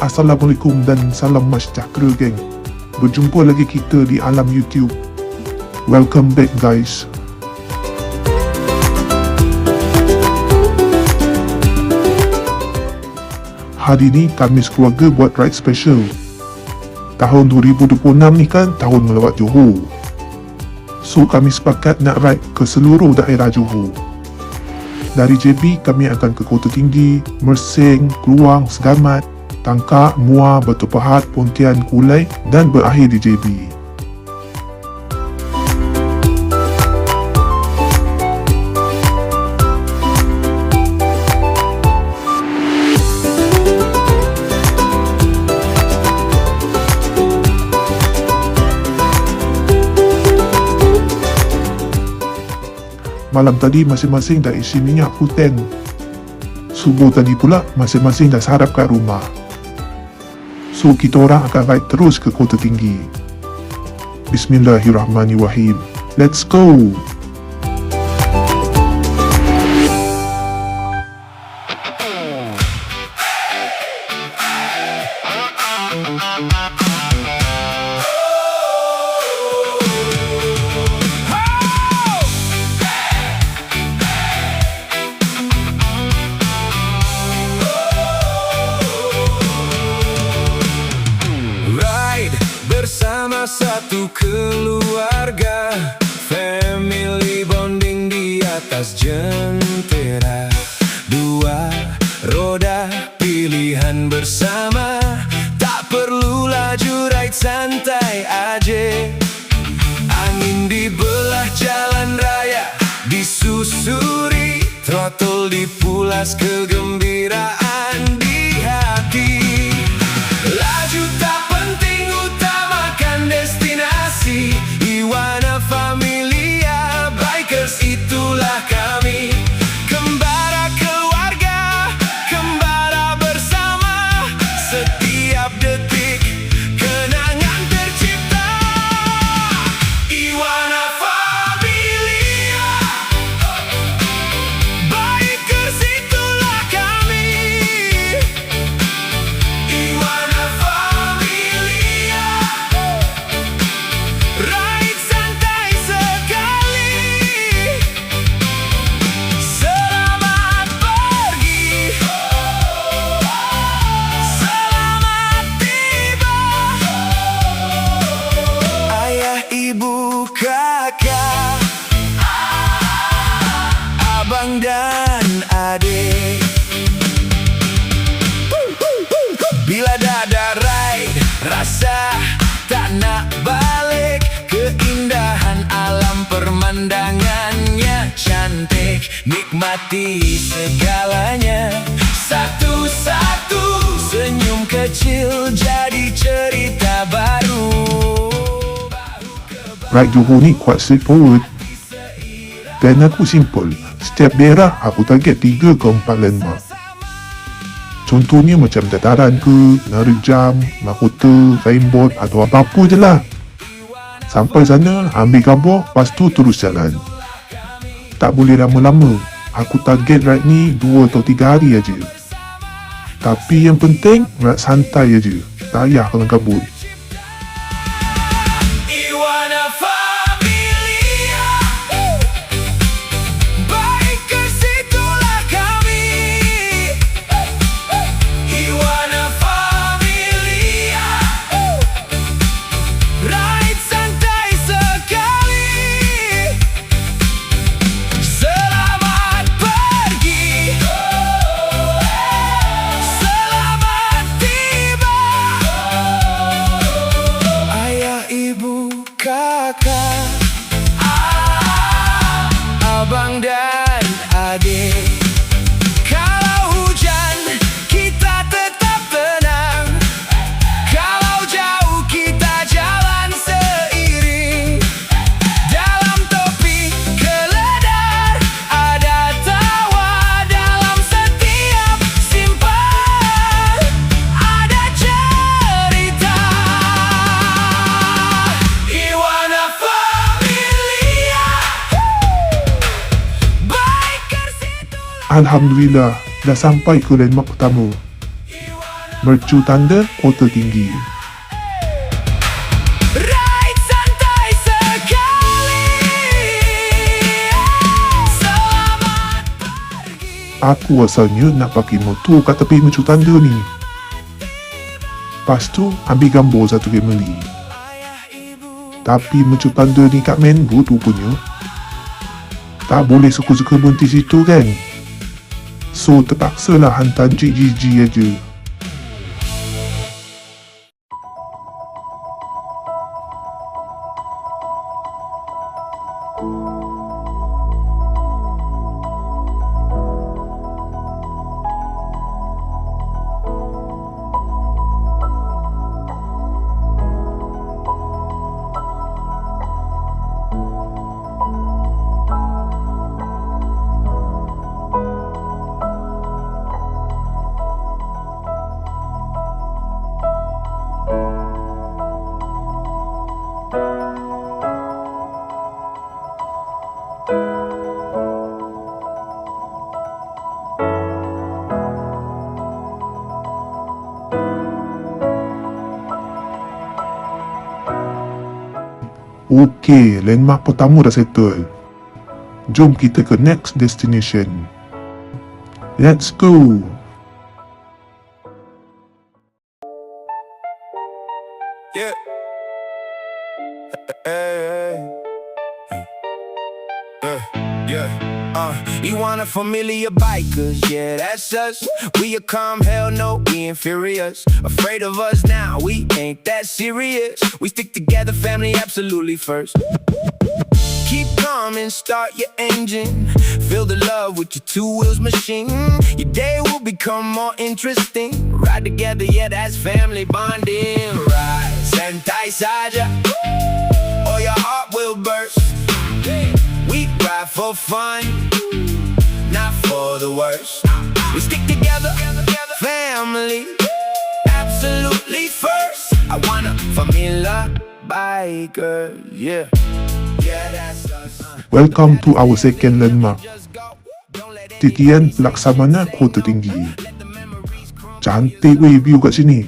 Assalamualaikum dan salam sejahtera geng. Berjumpa lagi kita di alam YouTube. Welcome back guys. Hari ni kami sekeluarga buat ride special. Tahun 2026 ni kan tahun melawat Johor. So kami sepakat nak ride ke seluruh daerah Johor. Dari JB kami akan ke Kota Tinggi, Mersing, Kluang, Segamat, Tangkak, Muar, Batu Pahat, Pontian, Kulai dan berakhir di JB. Malam tadi masing-masing dah isi minyak full tank. Subuh tadi pula masing-masing dah sarap kat rumah. So kita orang akan ride terus ke Kota Tinggi. Bismillahirrahmanirrahim. Let's go! Bersama satu keluarga, family bonding di atas jentera. Dua roda pilihan bersama, tak perlu laju, ride santai aja. Angin di belah jalan raya disusuri, throttle dipulas, kegembiraan di hati. Laju tak penting, utamakan destinasi. Iwana Familia Bikers, itulah kami. Kembara keluarga, kembara bersama. Setiap detik kenangan tercipta. Iwana Familia Bikers, itulah kami. Iwana Familia, ride santai sekali. Selamat pergi, selamat tiba. Ayah, ibu, kakak, abang dan adik. Bila dah ada ride, rasa tak nak balik. Keindahan alam, pemandangannya cantik. Nikmati segalanya, satu-satu senyum kecil jadi cerita baru. Ride Johor ni quite straightforward. Plan aku simple. Setiap daerah aku target 3 ke 4 landmark. Contohnya macam dataran ke, Nerjam, Mahkota, Rainbow atau apa-apa je lah. Sampai sana, ambil gambar, lepas tu terus jalan. Tak boleh lama-lama. Aku target ride ni 2 atau 3 hari aja. Tapi yang penting, ride santai aja. Tak payah kelang kabut. Iwana Familia Bikers, itulah kami. Iwana Familia, ride santai sekali. Selamat pergi, selamat tiba. Ayah, ibu, kakak, abang dan adik. Kalau hujan, kita tetap tenang. Kalau jauh, kita jalan seiring. Dalam topi keledar ada tawa. Dalam setiap simpan ada cerita. Iwana Familia Bikers, itulah Alhamdulillah, dah sampai ke landmark pertama. Mercu tanda kota tinggi. Ride santai sekali. Selamat pergi. Aku asalnya nak pakai motor kat tepi mercu tanda ni. Lepas tu ambil gambar satu family. Ayah ibu. Tapi mercu tanda ni kat main road rupanya. Tak boleh suka-suka berhenti situ kan. So terpaksalah hantar Cik Gigi aja. Okey, landmark pertama dah settle. Jom kita ke next destination. Let's go! Yeah. Hey, yeah. You want a familiar bikers? Yeah, that's us. We a calm, hell no, we inferiors. Afraid of us now, we ain't that serious. We stick together, family absolutely first. Keep calm and start your engine. Feel the love with your two wheels machine. Your day will become more interesting. Ride together, yeah, that's family bonding. Ride, santai saja, or your heart will burst. We ride for fun, not for the worst. We stick together, family, absolutely first. I want a familiar biker, yeah. Yeah, that's us. Welcome to our second landmark. Just go, don't let Titian Laksamana Kota Tinggi. let the memories crumble. Cantik weh view kat sini.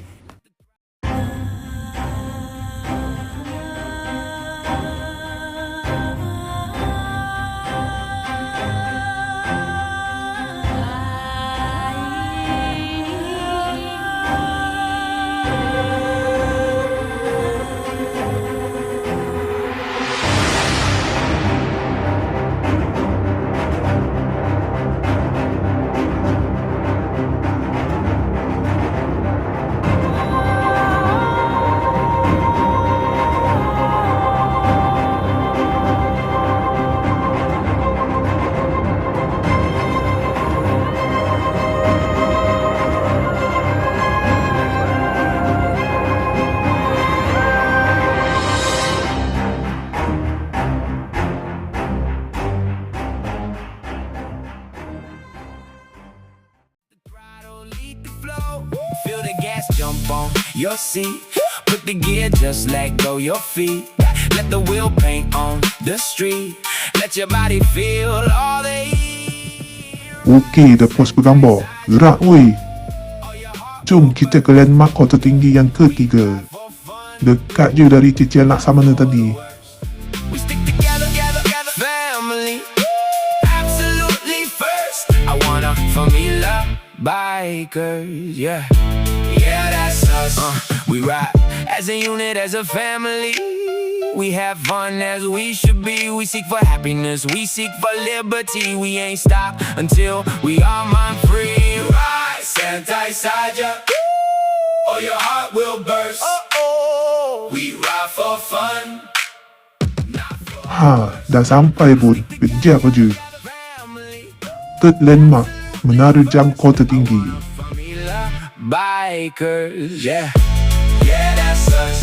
Throttle, lead the flow. Feel the gas jump on your seat. Put the gear, just let go your feet. Let the wheel paint on the street. Let your body feel all the heat. Okey, dah pos bergambar. Gerak weh. All your heart Jom kita ke landmark kota tinggi yang ketiga. for fun. Dekat je dari Titian Laksamana tadi. We stick together, family, absolutely first. I want a familiar bikers, yeah. Yeah, that's us. We ride as a unit, as a family. We have fun as we should be. We seek for happiness, we seek for liberty. We ain't stop until we are mind free. Ride, santai saja, or your heart will burst. We ride for fun. Ha, dah sampai pun. Kejap aja. Family, Third landmark, Menara Jam Kota Tinggi. familiar bikers, yeah. Yeah, that's us.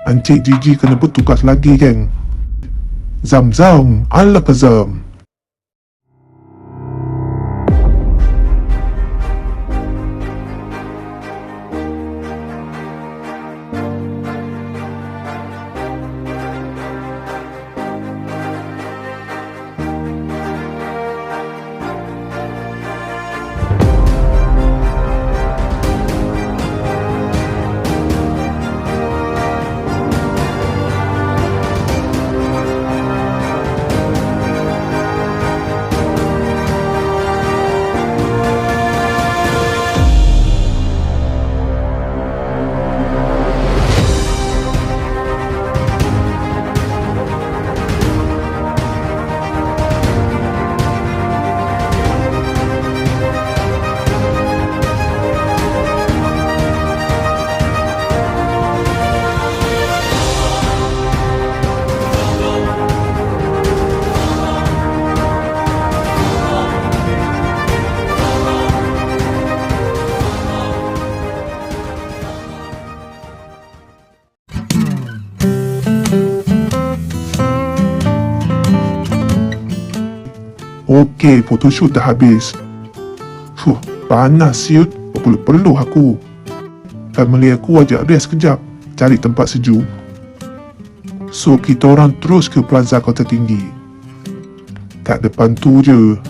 Encik Gigi kena bertugas lagi kan? Zam-zam, ala kazam. Okey, photoshoot dah habis. Panas siut. Perlu aku. Family aku ajak rest kejap, cari tempat sejuk. So, kita orang terus ke Plaza Kota Tinggi. Kat depan tu je.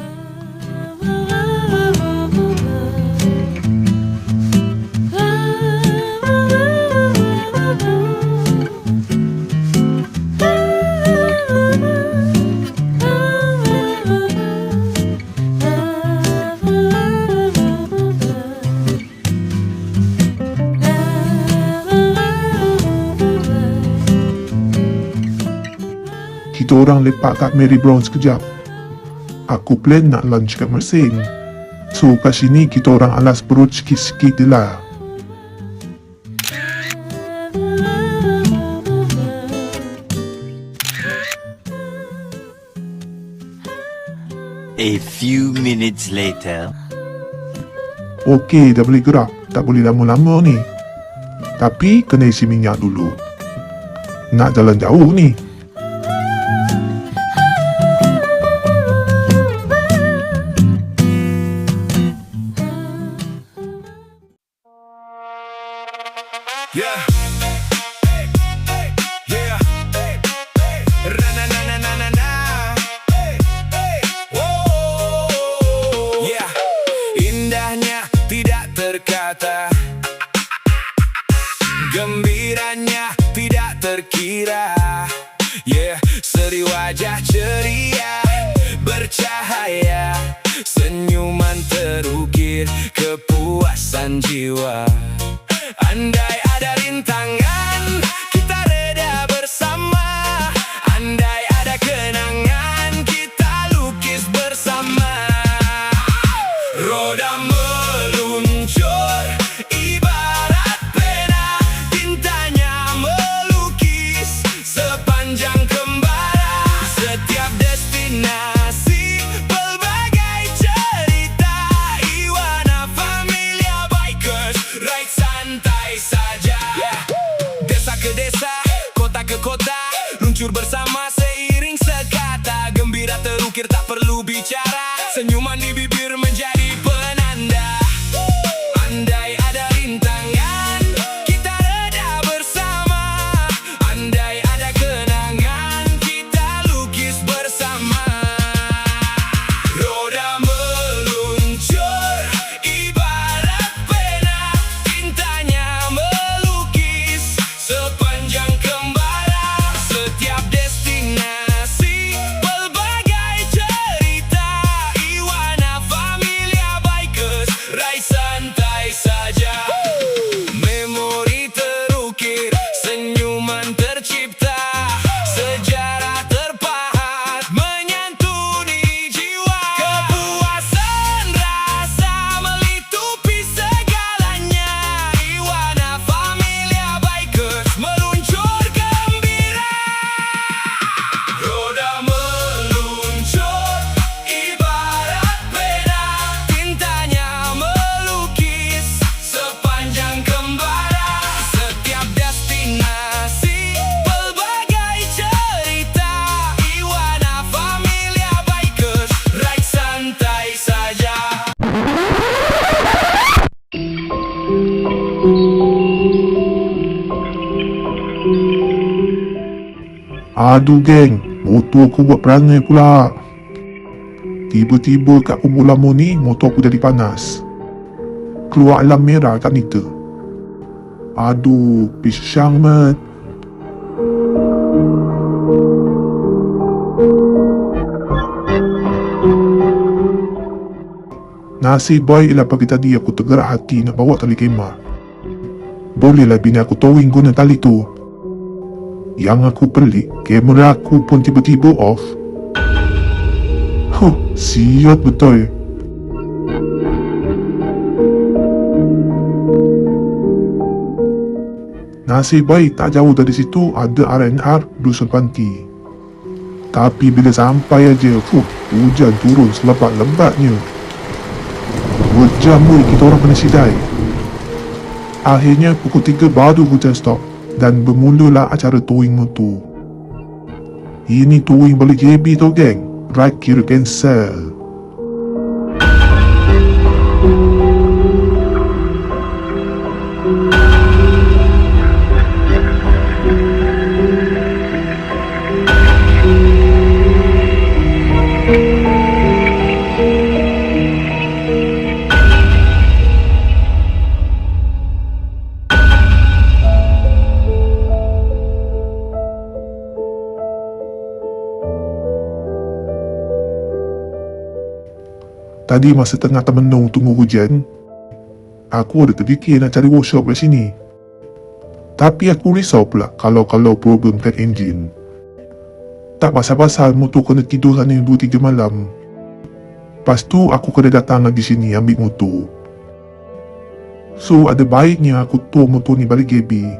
Kita orang lepak kat Mary Brown sekejap. Aku plan nak lunch kat Mersing. So kat sini kita orang alas perut sikit-sikit je lah. A few minutes later. Okey, dah boleh gerak. Tak boleh lama-lama ni. Tapi kena isi minyak dulu. Nak jalan jauh ni. Yeah. Yeah. Ra-na-na-na-na-na-na. Whoa. Yeah. Indahnya tidak terkata, gembiranya tidak terkira. Yeah. Seri wajah ceria, bercahaya, senyuman terukir, kepuasan jiwa. Andai ada rintangan, kita reda bersama. Andai ada kenangan, kita lukis bersama. Roda meluncur, ibarat pena, tintanya melukis sepanjang kembara. Setiap destinasi, pelbagai cerita. Iwana Familia Bikers, ride santai saja. Desa ke desa, kota ke kota, luncur bersama seiring sekata. Gembira terukir tak perlu bicara, senyuman di bibir menjadi penanda. Andai ada rintangan, kita reda bersama. Andai ada kenangan, kita lukis bersama. Roda meluncur, ibarat pena, tintanya melukis sepanjang kembara. Setiap destinasi, pelbagai cerita. Iwana Familia Bikers, ride santai saja. Memori terukir, senyuman tercipta, sejarah terpahat, menyantuni jiwa. Kepuasan rasa melitupi segalanya. Iwana Familia Bikers, meluncur gembira. Roda meluncur, ibarat pena, tintanya melukis sepanjang kembara. Setiap destinasi, pelbagai cerita. Iwana Familia Bikers, ride santai saja. Aduh geng, motor aku buat perangai pula. Tiba-tiba kat Kumpul Lama ni, motor aku jadi panas. Keluar alam merah kat meter. Aduh, pisang mat. Nasib baik ialah pagi tadi aku tergerak hati nak bawa tali kemah. Bolehlah bini aku towing guna tali tu. Yang aku pelik, kamera aku pun tiba-tiba off. Siot betul. Nasib baik tak jauh dari situ ada R&R Dusun Panti. Tapi bila sampai aja, hujan turun selebat-lebatnya. 2 jam pun kita orang kena sidai. Akhirnya pukul 3 baru hujan stop dan bermulalah acara towing motor. Ini towing balik JB tu geng. Ride kira cancel. Tadi masa tengah termenung tunggu hujan, aku ada terfikir nak cari workshop kat sini. Tapi aku risau pula kalau problem kat enjin. Tak pasal-pasal motor kena tidur sana 2-3 malam. Lepas tu aku kena datang lagi sini ambil motor. So ada baiknya aku tour motor ni balik GB.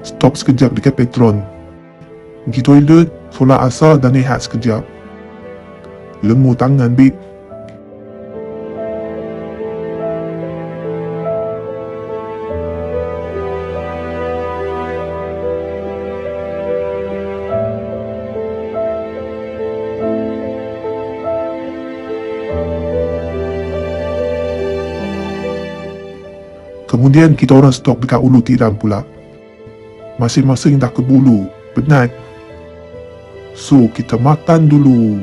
Stop sekejap dekat Petron. Pergi toilet, solat asar dan rehat sekejap. Lemu tangan, babe. Kemudian kita orang stop dekat Ulu Tiram pula. Masing-masing dah kebulu, penat. So, kita makan dulu.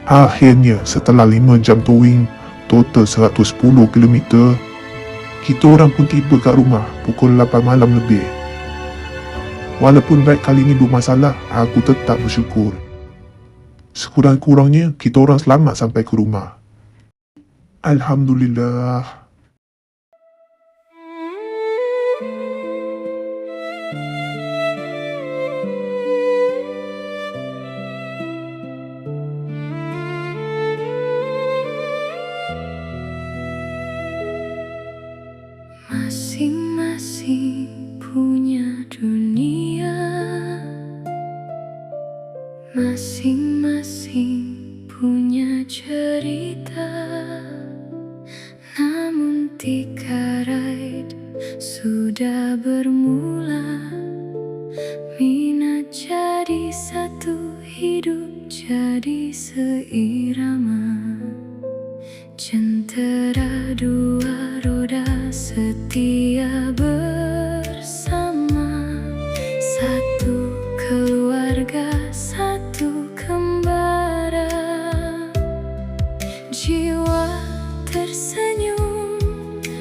Akhirnya, setelah 5 jam towing, total 110 km, kita orang pun tiba kat rumah pukul 8 malam lebih. Walaupun ride kali ni bermasalah, aku tetap bersyukur. Sekurang-kurangnya, kita orang selamat sampai ke rumah. Alhamdulillah. Masing-masing punya dunia, masing-masing punya cerita. Namun tiga ride sudah bermula, minat jadi satu, hidup jadi seirama. Jentera dua roda setia bersama, satu keluarga, satu kembara. Jiwa tersenyum,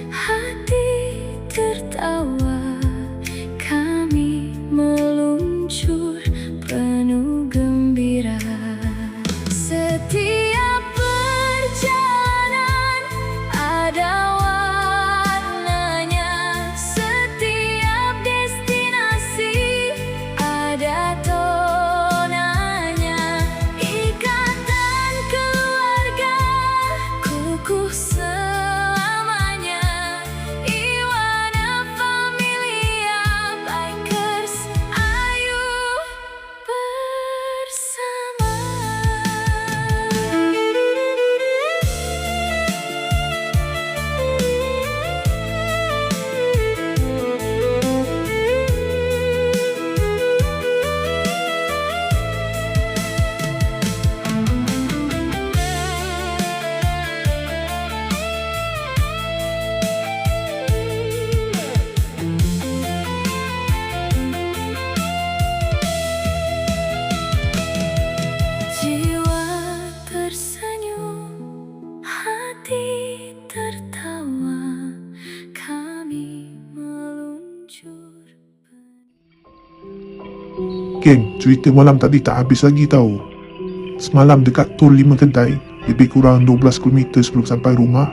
hati tertawa, kami meluncur penuh gembira. Setiap perjalanan ada warnanya, setiap destinasi ada tonanya. Ikatan keluarga kukuh selamanya. Iwana Familia Bikers, ayo bersama. Jiwa tersenyum, hati tertawa, kami meluncur. Geng, cerita malam tadi tak habis lagi tau. Semalam dekat tol 5 kedai, lebih kurang 12 km sebelum sampai rumah,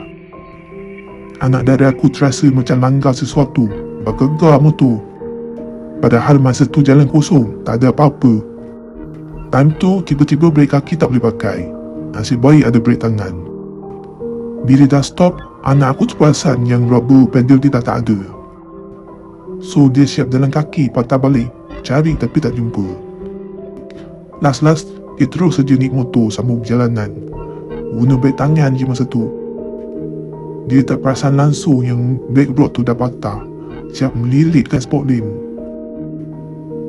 anak dari aku terasa macam langgar sesuatu, bergegar motor. Padahal masa tu jalan kosong, tak ada apa-apa. Time tu, tiba-tiba brake kaki tak boleh pakai. Nasib baik ada brake tangan. Bila dah stop, anak aku terperasan yang rubber pedal dia dah tak ada. So, dia siap jalan kaki patah balik, cari tapi tak jumpa. Last, dia terus saja naik motor sambung perjalanan. Guna beg tangan je masa tu. Dia tak perasan langsung yang beg rod tu dah patah. Siap melilit kan sport lim.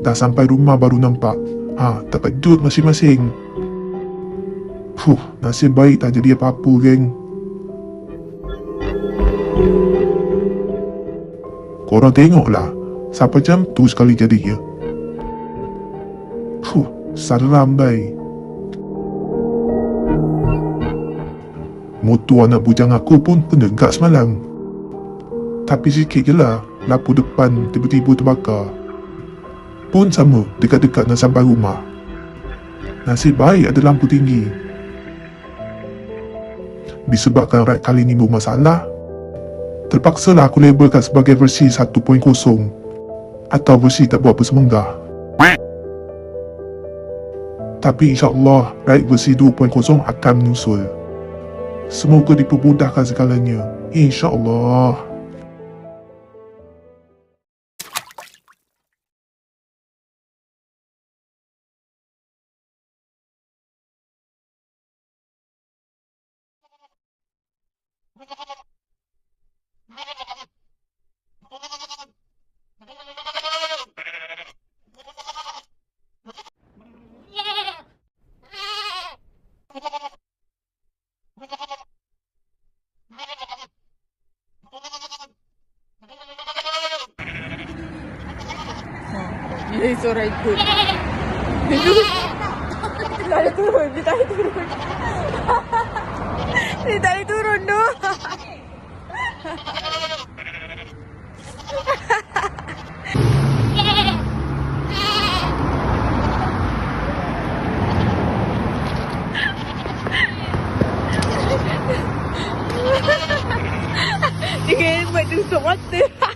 Dah sampai rumah baru nampak. Tak kejut masing-masing. Nasib baik tak jadi apa-apa, geng. Korang tengoklah. Sampai jam tu sekali jadi ya. Seram baik. Motor anak bujang aku pun penegak semalam. Tapi sikit je lah, lampu depan tiba-tiba terbakar. Pun sama, dekat-dekat nak sampai rumah. Nasib baik ada lampu tinggi. Disebabkan ride kali ni bermasalah, terpaksalah aku labelkan sebagai versi 1.0 atau versi tak buat bersemenggah. Tapi insyaAllah ride versi 2.0 akan menyusul. Semoga dipermudahkan segalanya. InsyaAllah. Dia suara ikut. Dia tak boleh turun. Dia tak boleh turun. Dia tak boleh turun tu. Dia kena buat tutup mata.